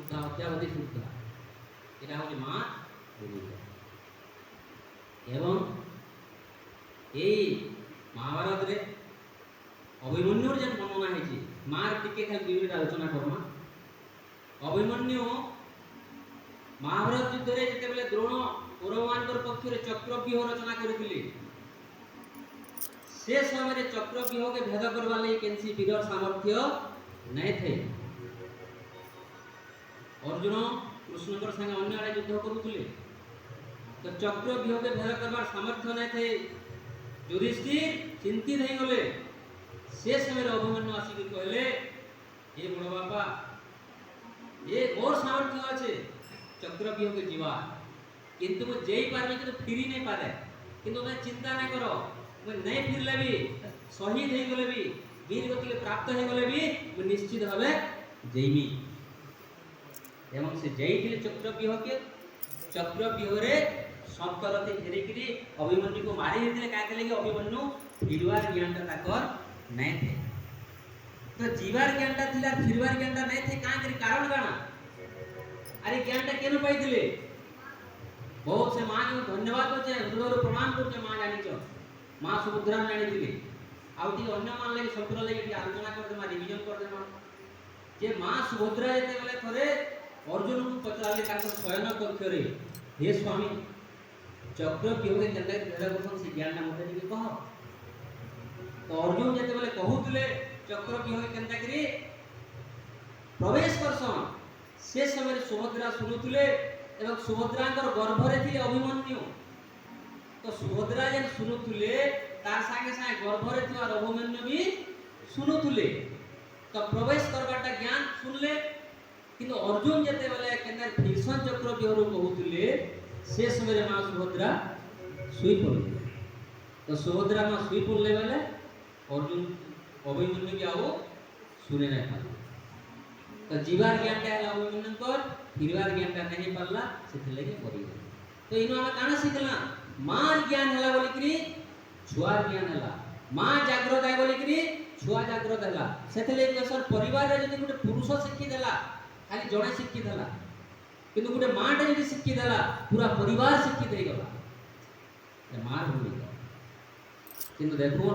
ତା ଅତ୍ୟାବଧି ଛୁଟୁଥିଲା। এটা হচ্ছে মা ভূমিকা। এবং এই মহাভারতরে অভিমন্যুর যে বর্ণনা হয়েছে মার টিকে খালি 2 মিনিট আলোচনা করমা। অভিমন্যু মহাভারত যুদ্ধরে যেতবেলে দ্রোণ কৌরবমানଙ୍କର পক্ষরে চক্রব্యూহ রচনা করেছিলেন, সে সময়ে চক্রব্యూহকে ভেদ করবার লাগি কেনসি বীরর সামর্থ্য নাই থাই। অর্জুন কৃষ্ণଙ୍କର সাথে অন্য আড়ে যুদ্ধ করুଥିଲେ, তো চক্রব্యూহকে ভেদ করবার সামর্থ্য নাই থাই যুধিষ্ঠির চিন্তিত হয়ে গলে। সে সময় অভিমন্যু আসিকি কহিলে, এ বড় বাবা এ মোর সামর্থ্য আছে চক্রব্యూহকে जीवा, কিন্তু মু যেই পারবি কিন্তু ফিরি নাই পারে। কিন্তু তুমি চিন্তা নাই করো, মু নাই ফিরলে বি শহীদ হয়ে গলে বি বীর গতিকে প্রাপ্ত হয়ে গলে বি মু নিশ্চিত ভাবে যাইবি। এবং সে যাইছিলে চক্রব্యూহকে। চক্রব্యూহরে সপ্তরথে ঘেরিকি অভিমন্যুকে মারি দিলে কাকে লাগি অভিমন্যু ফিরবার জ্ঞানটা তাকর নাই থে। তো जीवार জ্ঞানটা থিলা ফিরবার জ্ঞানটা নাই থে কাঁ করি কারণ কানা? আরে জ্ঞানটা কেন পাইছিলে? बहुत से माँ के धन्यवाद होचे, हृदय प्रणाम करके माँ जानिच। माँ सुभद्रा जानिथिले। आउ ती अन्य मान ले संपूर्ण ले कि आलोचना कर देमा, रिवीजन कर देमा। जे माँ सुभद्रा जेते बेले थरे अर्जुन को पचराले ताको शयन कक्षरे, हे स्वामी चक्रव्यूह के केनले भेद करसन से ज्ञान ना मते टिके कह। तो अर्जुन जेते बेले कहउतले चक्रव्यूह के केनता करी प्रवेश करसन, से समय सुभद्रा सुनुतले এবং সুভদ্রাঙ্কর গর্ভরে ଥିଲେ অভিমন্যু। তো সুভদ্রা যেন শুনুলে তার সাথে সাথে গর্ভরে ଥିବା অভিমন্যু भी শুনুলে। তো প্রবেশ করবাটা জ্ঞান শুনলে, কিন্তু অর্জুন যেতে বেলে কেন ভীষণ চক্রব্యూহরু কহুলে সে সময় মা সুভদ্রা শুই পড়লে। তো সুভদ্রা মা শুই পড়লে বেলে অর্জুন অভিমন্যু কি আও শুনে না পারে। तो जीवार ज्ञानटा है अभिमन्युकर, फिरवार ज्ञानटा नहीं पारला से लगे पड़ी। तो इनो हम काना सिखला मार ज्ञान हला बोली करी छुआर ज्ञान हला, मां जागृत है बोली करी छुआ जागृत हला। सेथे लगे सर परिवार रे जदी गुटे पुरुष शिक्षी देला खाली जणे शिक्षी देला, किंतु गुटे मां टे जदी शिक्षी देला पूरा परिवार शिक्षित हो गला। मार भूमिका किंतु देखो